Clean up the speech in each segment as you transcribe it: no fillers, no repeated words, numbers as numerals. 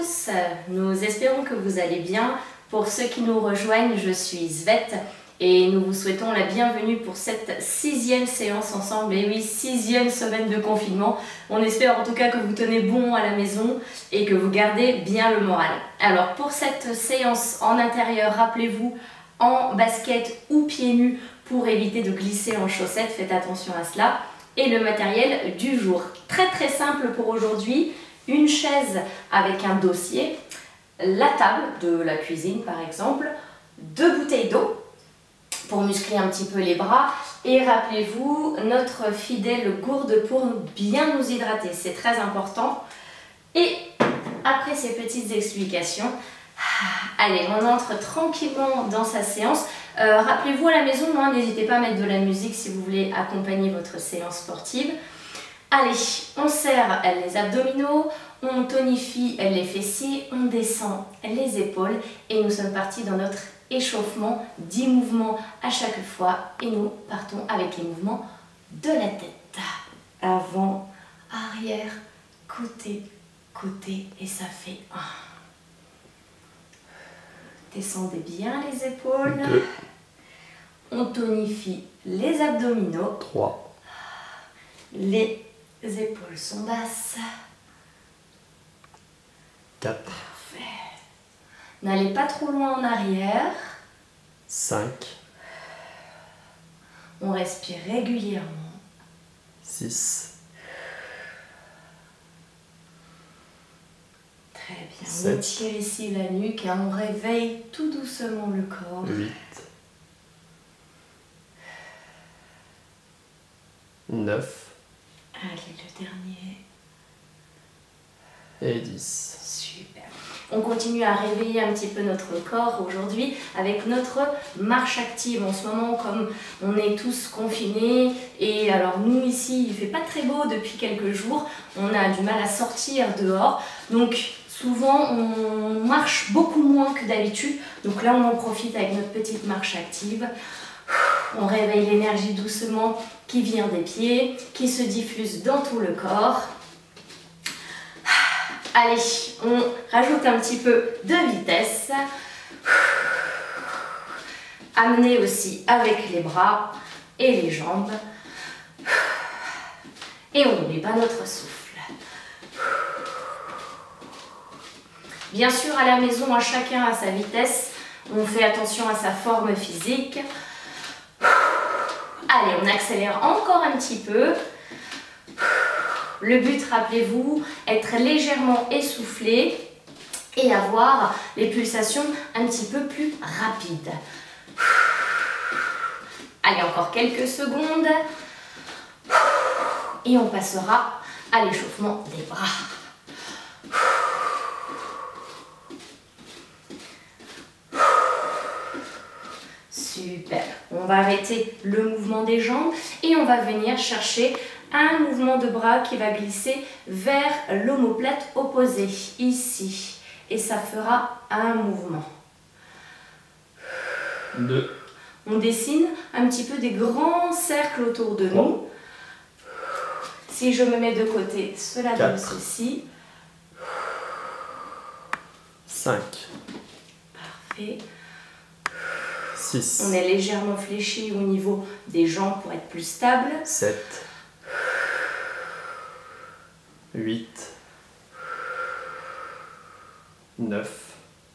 tous, nous espérons que vous allez bien. Pour ceux qui nous rejoignent, je suis Svette et nous vous souhaitons la bienvenue pour cette 6e séance ensemble. Et oui, 6e semaine de confinement. On espère en tout cas que vous tenez bon à la maison et que vous gardez bien le moral. Alors pour cette séance en intérieur, rappelez-vous, en basket ou pieds nus pour éviter de glisser en chaussettes, faites attention à cela. Et le matériel du jour, très simple pour aujourd'hui, une chaise avec un dossier, la table de la cuisine par exemple, 2 bouteilles d'eau pour muscler un petit peu les bras et rappelez-vous notre fidèle gourde pour bien nous hydrater, c'est très important. Et après ces petites explications, allez, on entre tranquillement dans sa séance. Rappelez-vous à la maison, n'hésitez pas à mettre de la musique si vous voulez accompagner votre séance sportive. Allez, on serre les abdominaux, on tonifie les fessiers, on descend les épaules et nous sommes partis dans notre échauffement, 10 mouvements à chaque fois et nous partons avec les mouvements de la tête. Avant, arrière, côté, côté et ça fait 1. Descendez bien les épaules. 2. On tonifie les abdominaux. 3. Les épaules sont basses. 4. Parfait. N'allez pas trop loin en arrière. 5. On respire régulièrement. 6. Très bien. 7. On étire ici la nuque et on réveille tout doucement le corps. 8. 9. Allez, le dernier. Et 10. Super. On continue à réveiller un petit peu notre corps aujourd'hui avec notre marche active. En ce moment, comme on est tous confinés, et alors nous ici, il ne fait pas très beau depuis quelques jours, on a du mal à sortir dehors. Donc souvent, on marche beaucoup moins que d'habitude. Donc là, on en profite avec notre petite marche active. On réveille l'énergie doucement qui vient des pieds, qui se diffuse dans tout le corps. Allez, on rajoute un petit peu de vitesse. Amenez aussi avec les bras et les jambes. Et on n'oublie pas notre souffle. Bien sûr, à la maison, à chacun à sa vitesse. On fait attention à sa forme physique. Allez, on accélère encore un petit peu. Le but, rappelez-vous, être légèrement essoufflé et avoir les pulsations un petit peu plus rapides. Allez, encore quelques secondes. Et on passera à l'échauffement des bras. Super. On va arrêter le mouvement des jambes et on va venir chercher un mouvement de bras qui va glisser vers l'omoplate opposée, ici. Et ça fera un mouvement. 2. On dessine un petit peu des grands cercles autour de nous. Si je me mets de côté, cela donne ceci. 5. Parfait. 6. On est légèrement fléchi au niveau des jambes pour être plus stable. 7. 8. 9.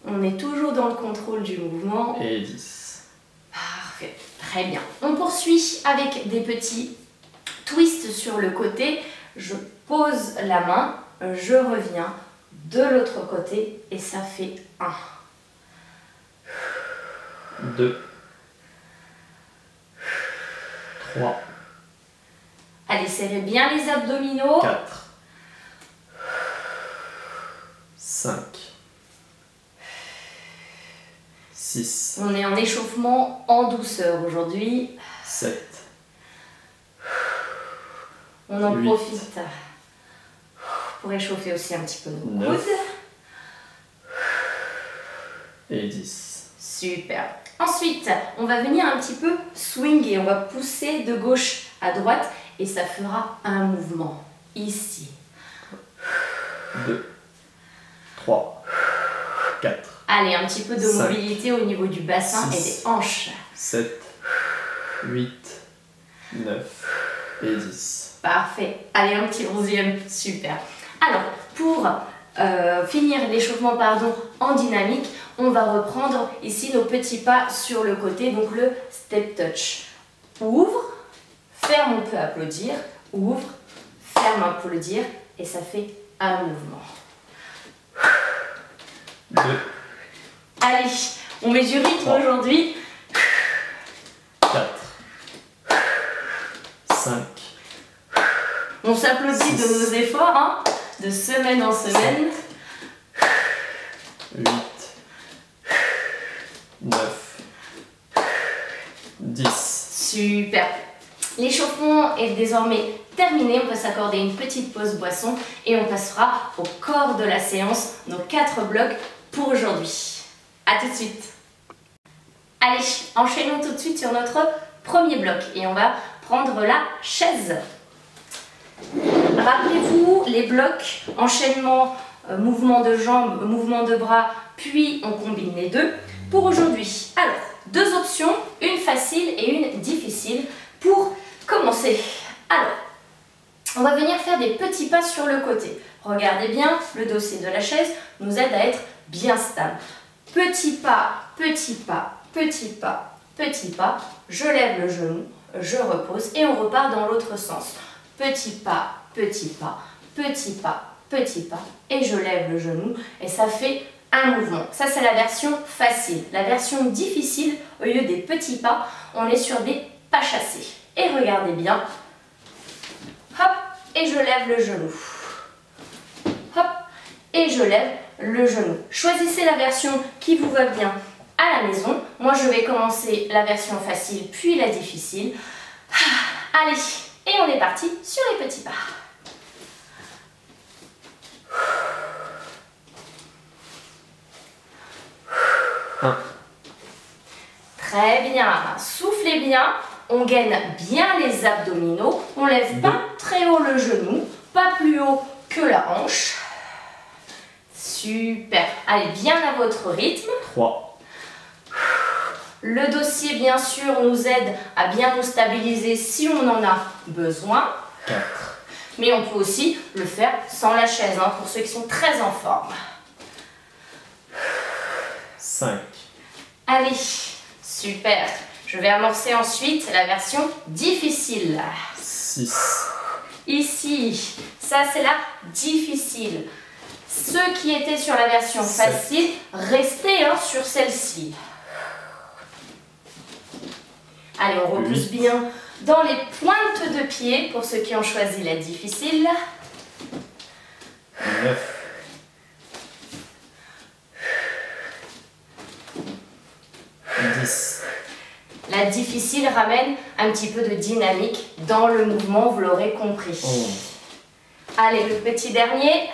On est toujours dans le contrôle du mouvement. Et 10. Parfait, très bien. On poursuit avec des petits twists sur le côté. Je pose la main, je reviens de l'autre côté et ça fait 1. 2. 3. Allez, serrez bien les abdominaux. 4. 5. 6. On est en échauffement en douceur aujourd'hui. 7. On en 8. profite pour échauffer aussi un petit peu nos 9. coudes. Et 10. Super. Ensuite, on va venir un petit peu swinger. On va pousser de gauche à droite et ça fera un mouvement ici. 2. 3, 4. Allez, un petit peu de 5, mobilité au niveau du bassin 6, et des hanches. 7, 8, 9 et 10. Parfait. Allez, un petit 11e. Super. Alors, pour finir l'échauffement en dynamique, on va reprendre ici nos petits pas sur le côté, donc le step touch. Ouvre, ferme, on peut applaudir, ouvre, ferme, applaudir, et ça fait un mouvement. 2, Allez, on met du rythme aujourd'hui. 4, 5, On s'applaudit de nos efforts, hein, de semaine en semaine. 8, 9, 10. Super. L'échauffement est désormais terminé. On peut s'accorder une petite pause boisson et on passera au corps de la séance, nos 4 blocs pour aujourd'hui. A tout de suite. Allez, enchaînons tout de suite sur notre premier bloc et on va prendre la chaise. Rappelez-vous les blocs, enchaînement, mouvement de jambes, mouvement de bras, puis on combine les deux pour aujourd'hui. Alors, 2 options, une facile et une difficile pour commencer. Alors, on va venir faire des petits pas sur le côté. Regardez bien, le dossier de la chaise nous aide à être bien stable. Petit pas, petit pas, petit pas, petit pas, je lève le genou, je repose et on repart dans l'autre sens. Petit pas, petit pas, petit pas, petit pas et je lève le genou et ça fait un mouvement. Ça c'est la version facile. La version difficile, au lieu des petits pas, on est sur des pas chassés. Et regardez bien, hop, et je lève le genou. Hop, et je lève le genou. Choisissez la version qui vous va bien à la maison. Moi je vais commencer la version facile puis la difficile. Allez, et on est parti sur les petits pas. Très bien, soufflez bien, on gaine bien les abdominaux, on lève pas très haut le genou, pas plus haut que la hanche. Super, allez bien à votre rythme. 3, Le dossier bien sûr nous aide à bien nous stabiliser si on en a besoin. 4, Mais on peut aussi le faire sans la chaise, hein, pour ceux qui sont très en forme. 5, Allez, super. Je vais amorcer ensuite la version difficile. 6, Ici, ça c'est la difficile. Ceux qui étaient sur la version 7. facile, restez sur celle-ci. Allez, on repousse 8. bien dans les pointes de pied pour ceux qui ont choisi la difficile. 9, 10, La difficile ramène un petit peu de dynamique dans le mouvement, vous l'aurez compris. 11, Allez, le petit dernier.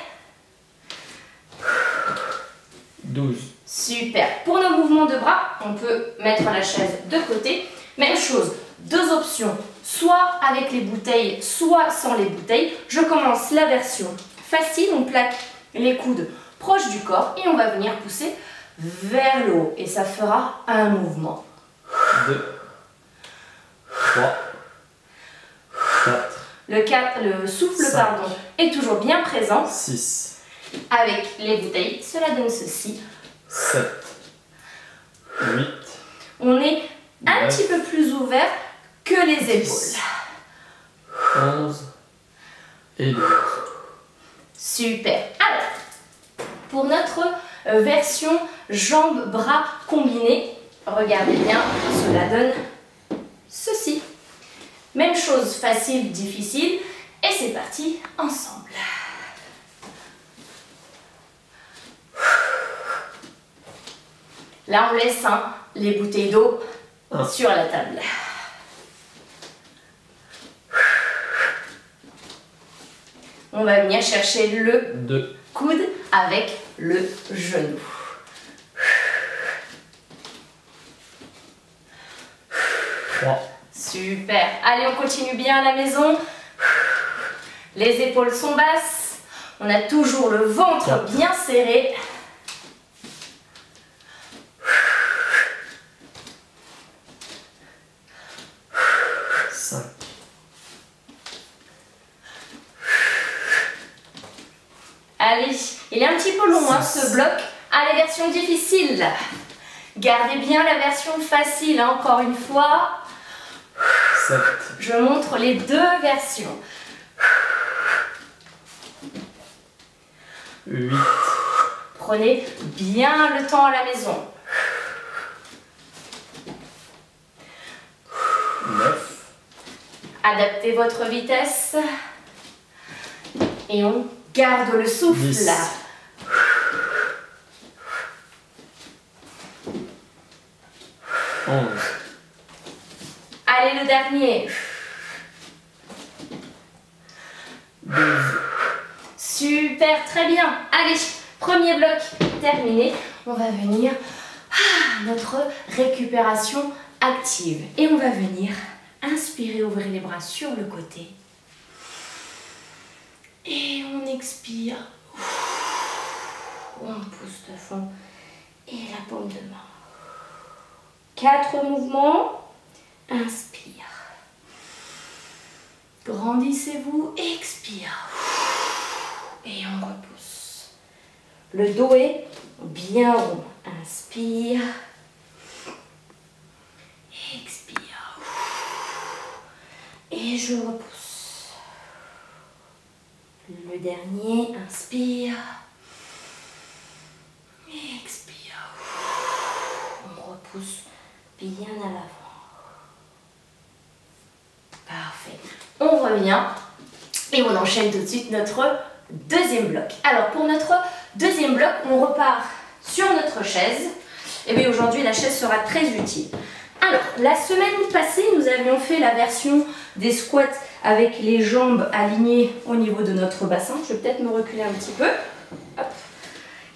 12, Super. Pour nos mouvements de bras, on peut mettre la chaise de côté. Même chose, 2 options, soit avec les bouteilles, soit sans les bouteilles. Je commence la version facile, on plaque les coudes proches du corps et on va venir pousser vers le haut et ça fera un mouvement. 2, 3, 4, Le souffle 5. est toujours bien présent. 6, Avec les bouteilles, cela donne ceci. 7, 8, On est un 9, petit peu plus ouvert que les épaules. 11 et 12. Super. Alors, pour notre version jambes-bras combinés, regardez bien, cela donne ceci. Même chose, facile, difficile, et c'est parti ensemble. Là, on laisse les bouteilles d'eau sur la table. On va venir chercher le 2, coude avec le genou. 3, Super. Allez, on continue bien à la maison. Les épaules sont basses. On a toujours le ventre 4. bien serré. 5. Allez, il est un petit peu long hein, ce bloc. Allez, version difficile. Gardez bien la version facile, hein, encore une fois. 7. Je montre les deux versions. 8. Prenez bien le temps à la maison. 9. Adaptez votre vitesse. Et on garde le souffle. 10. 11. Allez, le dernier. 12. Super, très bien. Allez, premier bloc terminé. On va venir à notre récupération active. Et on va venir inspirer, ouvrir les bras sur le côté. Et on expire. On pousse de fond. Et la paume de main. 4 mouvements. Inspire. Grandissez-vous. Expire. Et on repousse. Le dos est bien rond. Inspire. Expire. Et je repousse. Le dernier, inspire. Expire. On repousse bien à l'avant. Parfait. On revient et on enchaîne tout de suite notre deuxième bloc. Alors pour notre deuxième bloc, on repart sur notre chaise. Et bien aujourd'hui, la chaise sera très utile. Alors, la semaine passée, nous avions fait la version des squats avec les jambes alignées au niveau de notre bassin. Je vais peut-être me reculer un petit peu. Hop.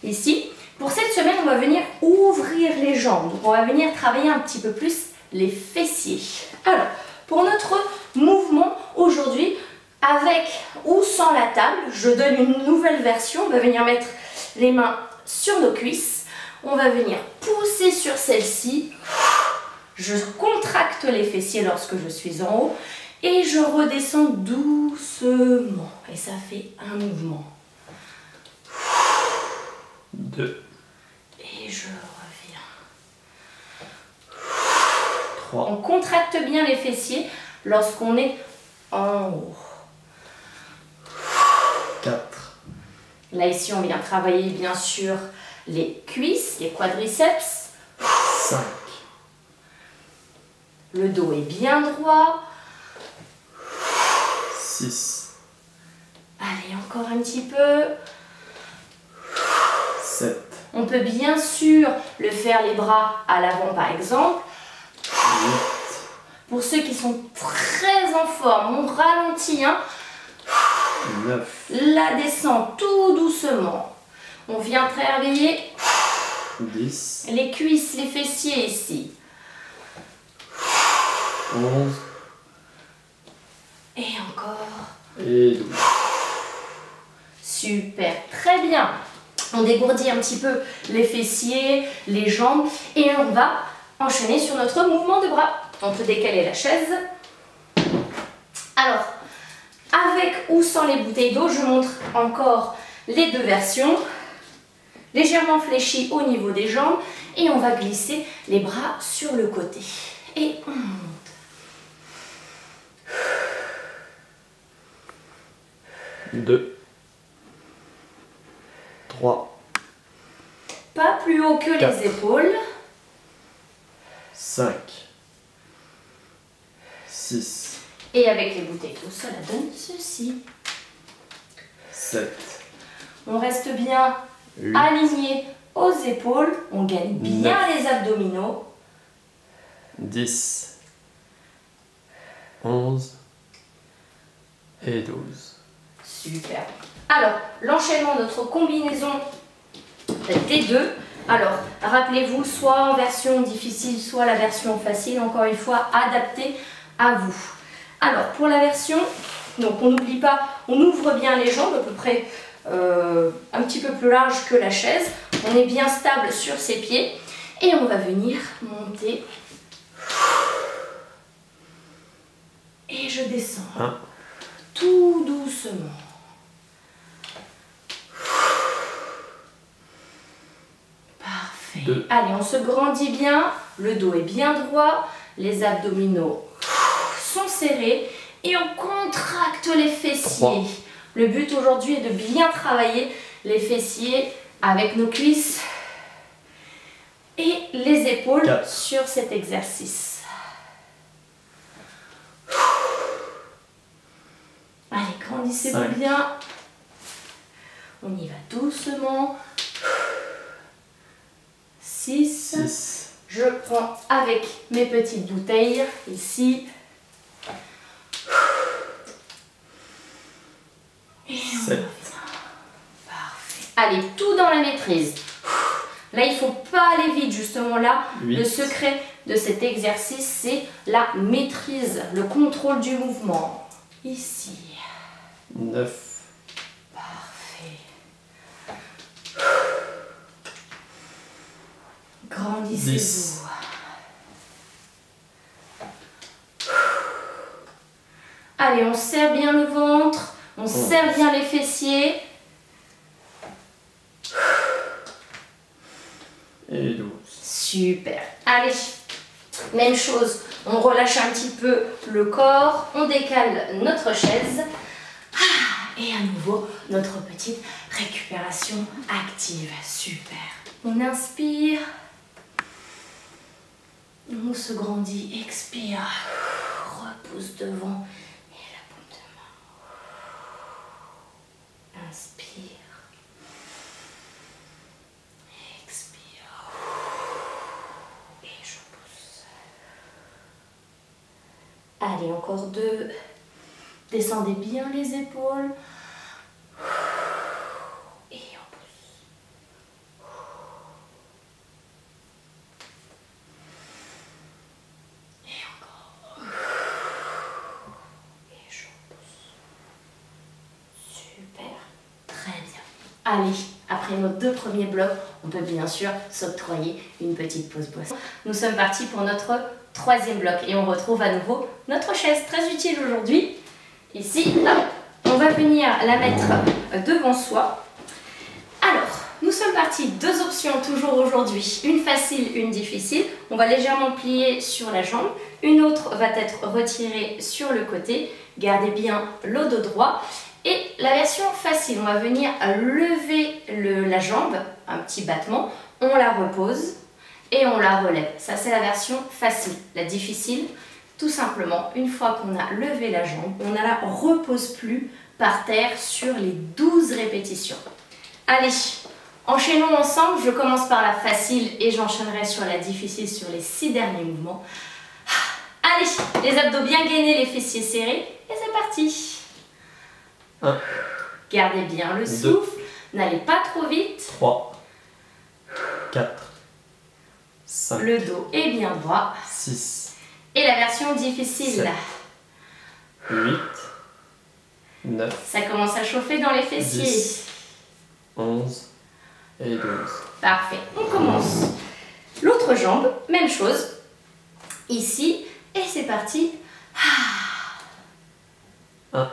Ici. Pour cette semaine, on va venir ouvrir les jambes. Donc, on va venir travailler un petit peu plus les fessiers. Alors, pour notre mouvement aujourd'hui, avec ou sans la table, je donne une nouvelle version. On va venir mettre les mains sur nos cuisses. On va venir pousser sur celle-ci. Je contracte les fessiers lorsque je suis en haut et je redescends doucement. Et ça fait un mouvement. 2. Et je reviens. 3. On contracte bien les fessiers lorsqu'on est en haut. 4. Là, ici, on vient travailler bien sûr les cuisses, les quadriceps. 5. Le dos est bien droit. 6. Allez, encore un petit peu. 7. On peut bien sûr le faire les bras à l'avant par exemple. 8. Pour ceux qui sont très en forme, on ralentit. Hein. 9. La descente tout doucement. On vient travailler 10. les cuisses, les fessiers ici. 11. Et encore. Et 12. Super, très bien. On dégourdit un petit peu les fessiers, les jambes et on va enchaîner sur notre mouvement de bras. On peut décaler la chaise. Alors, avec ou sans les bouteilles d'eau, je montre encore les deux versions. Légèrement fléchis au niveau des jambes et on va glisser les bras sur le côté. Et on monte. 2. 3. Pas plus haut que 4. les épaules. 5. 6. Et avec les bouteilles d'eau, cela donne ceci. 7. On reste bien 8. aligné aux épaules. On gagne bien 9. les abdominaux. 10. 11. Et 12. Super. Alors, l'enchaînement de notre combinaison des deux. Alors, rappelez-vous, soit en version difficile, soit la version facile. Encore une fois, adaptée à vous. Alors, pour la version, donc on n'oublie pas, on ouvre bien les jambes à peu près un petit peu plus large que la chaise. On est bien stable sur ses pieds et on va venir monter. Et je descends. Tout doucement. Parfait. 2. Allez, on se grandit bien. Le dos est bien droit. Les abdominaux sont serrés. Et on contracte les fessiers. 3. Le but aujourd'hui est de bien travailler les fessiers avec nos cuisses et les épaules 4. sur cet exercice. Allez, grandissez-vous 5. bien. On y va doucement. 6. 6. Je prends avec mes petites bouteilles ici. Et 7. Parfait. Allez, tout dans la maîtrise. Là, il ne faut pas aller vite, justement là. 8. Le secret de cet exercice, c'est la maîtrise, le contrôle du mouvement. Ici. 9. Parfait. Grandissez-vous. 10. Allez, on serre bien le ventre, on serre bien les fessiers. Et 12. Super. Allez, même chose, on relâche un petit peu le corps, on décale notre chaise. Et à nouveau, notre petite récupération active. Super. On inspire. On se grandit, expire. Repousse devant. Et la paume de main. Inspire. Expire. Et je pousse. Allez, encore 2. Descendez bien les épaules. Et on pousse. Et encore. Et je pousse. Super. Très bien. Allez, après nos 2 premiers blocs, on peut bien sûr s'octroyer une petite pause boisson. Nous sommes partis pour notre 3e bloc et on retrouve à nouveau notre chaise très utile aujourd'hui. Ici, on va venir la mettre devant soi. Alors, nous sommes partis, 2 options toujours aujourd'hui, une facile, une difficile. On va légèrement plier sur la jambe, une autre va être retirée sur le côté. Gardez bien le dos droit. Et la version facile, on va venir lever la jambe, un petit battement, on la repose et on la relève. Ça, c'est la version facile. La difficile, tout simplement, une fois qu'on a levé la jambe, on ne la repose plus par terre sur les 12 répétitions. Allez, enchaînons ensemble. Je commence par la facile et j'enchaînerai sur la difficile sur les 6 derniers mouvements. Allez, les abdos bien gainés, les fessiers serrés et c'est parti. 1. Gardez bien le 2. souffle, n'allez pas trop vite. 3. 4. 5. Le dos est bien droit. 6. Et la version difficile. 7. 8. 9. Ça commence à chauffer dans les fessiers. 10. 11. Et 12. Parfait. On commence. L'autre jambe, même chose. Ici. Et c'est parti. 1.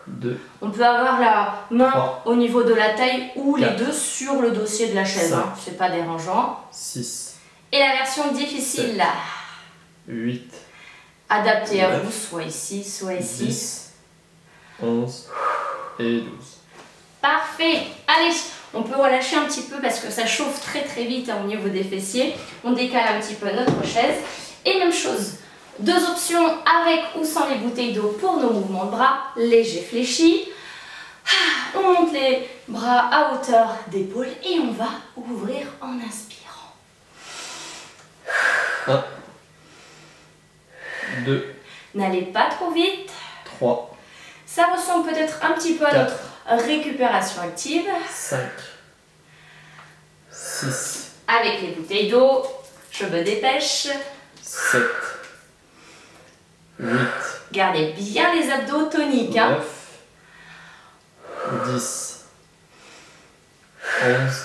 2. On peut avoir la main 3. au niveau de la taille ou 4. les deux sur le dossier de la chaise. 5. C'est pas dérangeant. 6. Et la version difficile. 7. 8. Adaptée à 9. vous, soit ici, soit ici. 10. 11. Et 12. Parfait. Allez, on peut relâcher un petit peu parce que ça chauffe très très vite au niveau des fessiers. On décale un petit peu notre chaise. Et même chose, 2 options avec ou sans les bouteilles d'eau pour nos mouvements de bras, légers fléchis. On monte les bras à hauteur d'épaule et on va ouvrir en inspirant. 1. 2. N'allez pas trop vite. 3. Ça ressemble peut-être un petit peu à 4. notre récupération active. 5. 6. Avec les bouteilles d'eau, je me dépêche. 7. 8. Gardez bien les abdos toniques. 9. 10, 11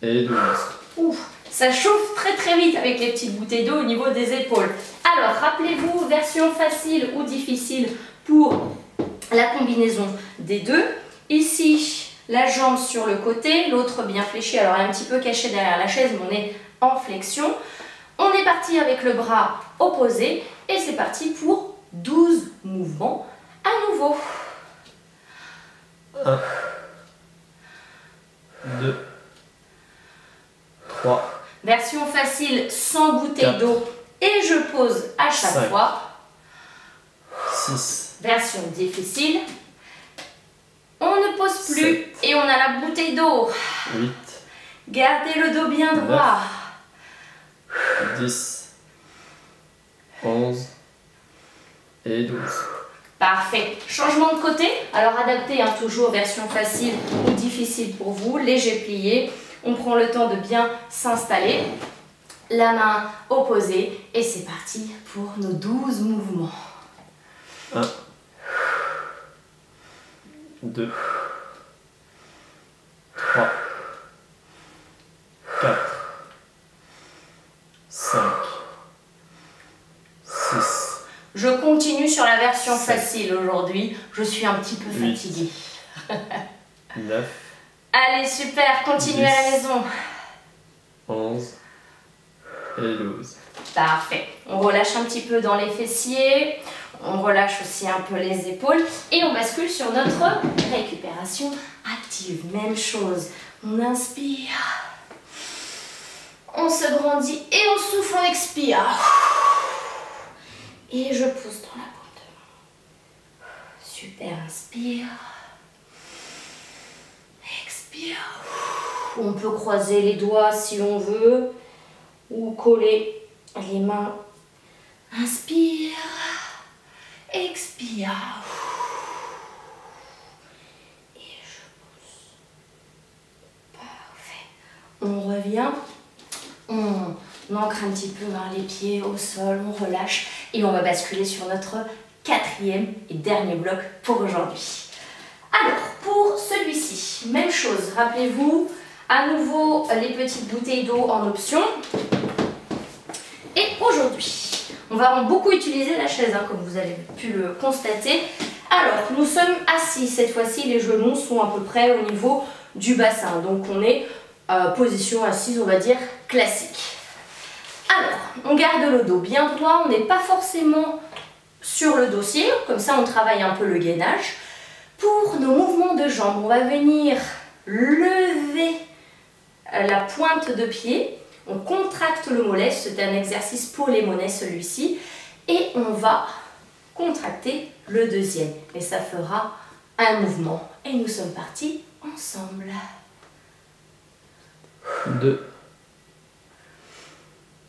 et 12. Ouf, ça chauffe très très vite avec les petites bouteilles d'eau au niveau des épaules. Alors, rappelez-vous, version facile ou difficile pour la combinaison des deux. Ici, la jambe sur le côté, l'autre bien fléchie. Alors, elle est un petit peu cachée derrière la chaise, mais on est en flexion. On est parti avec le bras opposé et c'est parti pour 12 mouvements à nouveau. 1, 2, 3, Version facile sans bouteille 4, d'eau et je pose à chaque 5, fois. 6, Version difficile. On ne pose plus 7, et on a la bouteille d'eau. 8, Gardez le dos bien droit. 10, 11 et 12. Parfait. Changement de côté. Alors adapté, hein, toujours version facile ou difficile pour vous. Léger plié. On prend le temps de bien s'installer. La main opposée. Et c'est parti pour nos 12 mouvements. 1, 2, 3, 4, 5, 6, Je continue sur la version 7, facile aujourd'hui. Je suis un petit peu 8, fatiguée. 9, Allez, super. Continuez à la 10. maison. 11 et 12. Parfait. On relâche un petit peu dans les fessiers. On relâche aussi un peu les épaules. Et on bascule sur notre récupération active. Même chose. On inspire. On se grandit et on souffle, on expire. Et je pousse dans la paume de main. Super, inspire. Expire. On peut croiser les doigts si on veut. Ou coller les mains. Inspire. Expire. Et je pousse. Parfait. On revient. On ancre un petit peu les pieds au sol, on relâche et on va basculer sur notre quatrième et dernier bloc pour aujourd'hui. Alors, pour celui-ci, même chose, rappelez-vous, à nouveau les petites bouteilles d'eau en option. Et aujourd'hui, on va beaucoup utiliser la chaise, hein, comme vous avez pu le constater. Alors, nous sommes assis, cette fois-ci les genoux sont à peu près au niveau du bassin, donc on est position assise, on va dire, classique. Alors, on garde le dos bien droit, on n'est pas forcément sur le dossier, comme ça on travaille un peu le gainage. Pour nos mouvements de jambes, on va venir lever la pointe de pied, on contracte le mollet, c'est un exercice pour les mollets celui-ci, et on va contracter le deuxième. Et ça fera un mouvement. Et nous sommes partis ensemble. 2,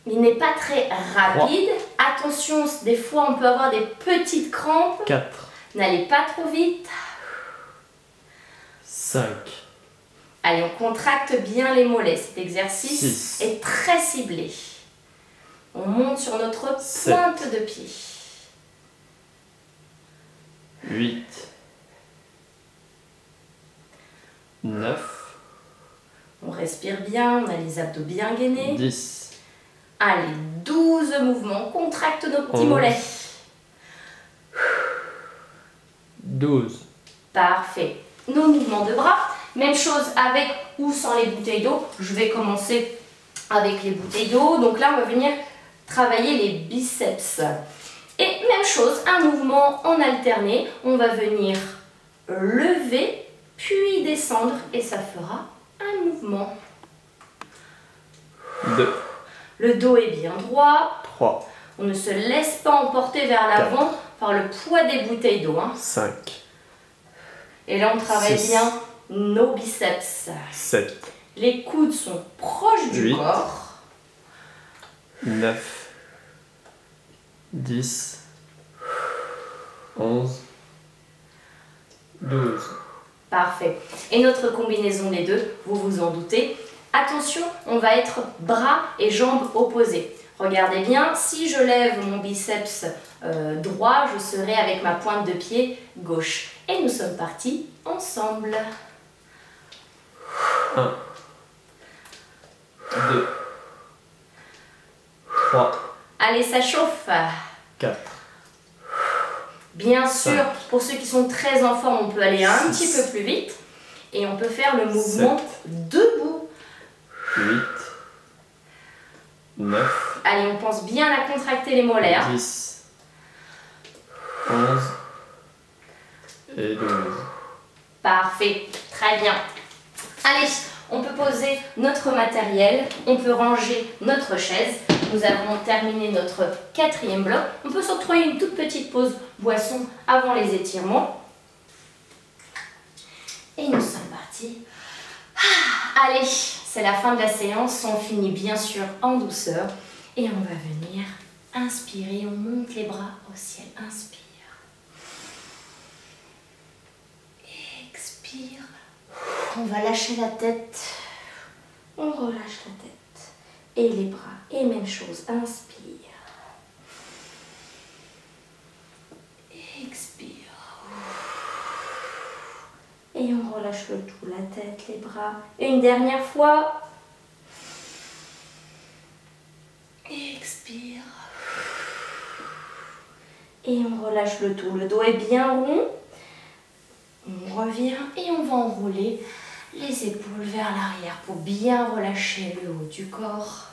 Il n'est pas très rapide. Attention, des fois on peut avoir des petites crampes. 4, N'allez pas trop vite. 5, Allez, on contracte bien les mollets. Cet exercice 6, est très ciblé. On monte sur notre 7, pointe de pied. 8, 9, On respire bien, on a les abdos bien gainés. 10, Allez, 12 mouvements. On contracte nos petits 11. mollets. 12, Parfait. Nos mouvements de bras. Même chose avec ou sans les bouteilles d'eau. Je vais commencer avec les bouteilles d'eau. Donc là, on va venir travailler les biceps. Et même chose, un mouvement en alterné. On va venir lever, puis descendre. Et ça fera un mouvement. 2, Le dos est bien droit. 3, On ne se laisse pas emporter vers l'avant par le poids des bouteilles d'eau. 5, Et là, on travaille 6, bien nos biceps. 7, Les coudes sont proches du 8, corps. 9, 10, 11, 12. Parfait. Et notre combinaison des deux, vous vous en doutez. Attention, on va être bras et jambes opposés. Regardez bien, si je lève mon biceps droit, je serai avec ma pointe de pied gauche. Et nous sommes partis ensemble. 1, 2, 3, Allez, ça chauffe. 4, Bien sûr, 5, pour ceux qui sont très en forme, on peut aller un 6, petit peu plus vite. Et on peut faire le mouvement 7, debout. 8, 9, Allez, on pense bien à contracter les molaires. 10, 11 et 12. Parfait, très bien. Allez, on peut poser notre matériel, on peut ranger notre chaise. Nous avons terminé notre 4e bloc. On peut s'octroyer une toute petite pause boisson avant les étirements. Et nous sommes partis. Allez, c'est la fin de la séance. On finit bien sûr en douceur. Et on va venir inspirer. On monte les bras au ciel. Inspire. Expire. On va lâcher la tête. On relâche la tête. Et les bras. Et même chose. Inspire. Expire. Et on relâche le tout. La tête, les bras. Et une dernière fois. Expire. Et on relâche le tout. Le dos est bien rond. On revient et on va enrouler les épaules vers l'arrière pour bien relâcher le haut du corps.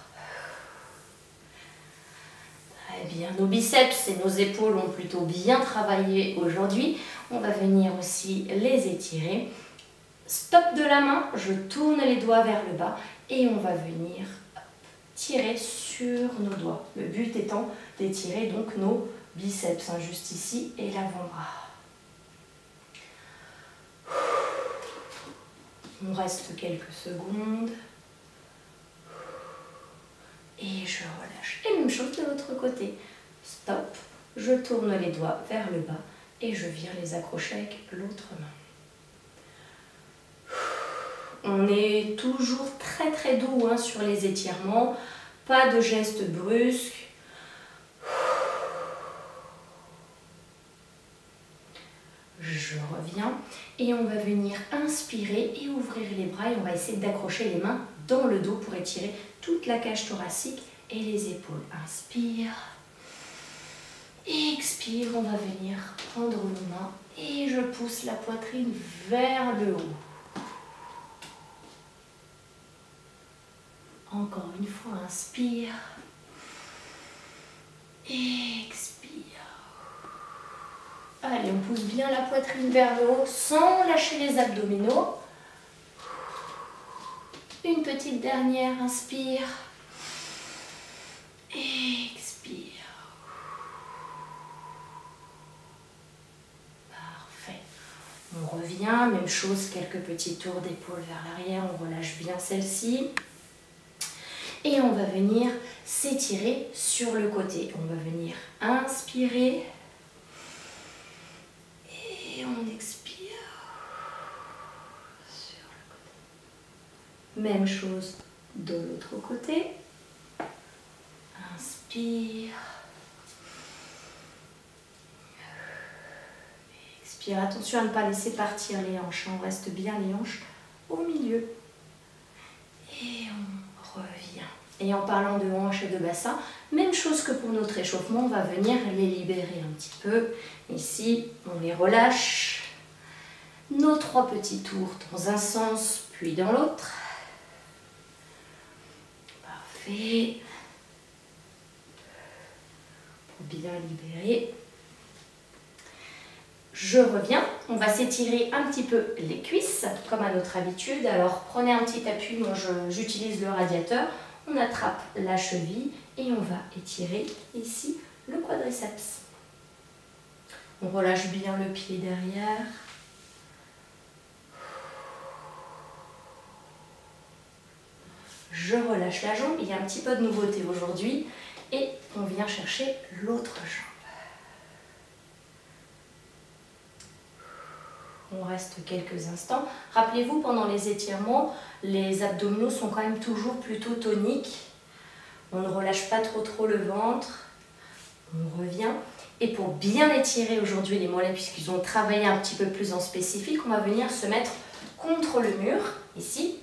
Très bien, nos biceps et nos épaules ont plutôt bien travaillé aujourd'hui. On va venir aussi les étirer. Stop de la main, je tourne les doigts vers le bas et on va venir tirer sur nos doigts. Le but étant d'étirer donc nos biceps, hein, juste ici, et l'avant-bras. On reste quelques secondes. Et je relâche. Et même chose de l'autre côté. Stop. Je tourne les doigts vers le bas et je viens les accrocher avec l'autre main. On est toujours très très doux hein, sur les étirements. Pas de gestes brusques. Je reviens et on va venir inspirer et ouvrir les bras et on va essayer d'accrocher les mains dans le dos pour étirer toute la cage thoracique et les épaules. Inspire. Expire, on va venir prendre nos mains et je pousse la poitrine vers le haut. Encore une fois, inspire. Expire. Allez, on pousse bien la poitrine vers le haut sans lâcher les abdominaux. Une petite dernière, inspire. Expire. Parfait. On revient, même chose, quelques petits tours d'épaule vers l'arrière, on relâche bien celle-ci. Et on va venir s'étirer sur le côté. On va venir inspirer. Et on expire sur le côté. Même chose de l'autre côté. Inspire. Expire. Attention à ne pas laisser partir les hanches. On reste bien les hanches au milieu. Et on revient. Et en parlant de hanches et de bassin, même chose que pour notre échauffement, on va venir les libérer un petit peu. Ici, on les relâche. Nos 3 petits tours dans un sens, puis dans l'autre. Parfait. Pour bien libérer. Je reviens. On va s'étirer un petit peu les cuisses, comme à notre habitude. Alors, prenez un petit appui. Moi, j'utilise le radiateur. On attrape la cheville et on va étirer ici le quadriceps. On relâche bien le pied derrière. Je relâche la jambe. Il y a un petit peu de nouveauté aujourd'hui. Et on vient chercher l'autre jambe. On reste quelques instants. Rappelez-vous, pendant les étirements, les abdominaux sont quand même toujours plutôt toniques. On ne relâche pas trop le ventre. On revient. Et pour bien étirer aujourd'hui les mollets, puisqu'ils ont travaillé un petit peu plus en spécifique, on va venir se mettre contre le mur, ici.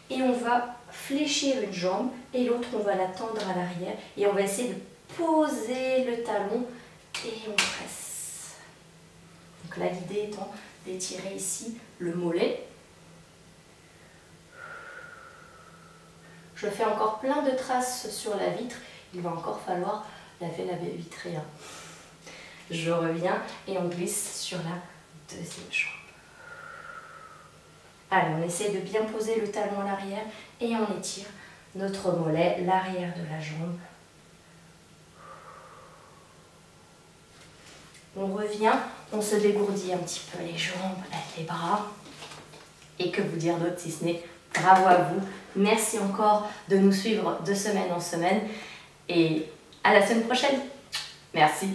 Et on va fléchir une jambe et l'autre, on va la tendre à l'arrière. Et on va essayer de poser le talon et on presse. Donc là, l'idée étant d'étirer ici le mollet. Je fais encore plein de traces sur la vitre. Il va encore falloir laver la baie vitrée. Je reviens et on glisse sur la deuxième jambe. Allez, on essaie de bien poser le talon à l'arrière et on étire notre mollet, l'arrière de la jambe. On revient, on se dégourdit un petit peu les jambes, les bras. Et que vous dire d'autre si ce n'est bravo à vous. Merci encore de nous suivre de semaine en semaine et à la semaine prochaine. Merci.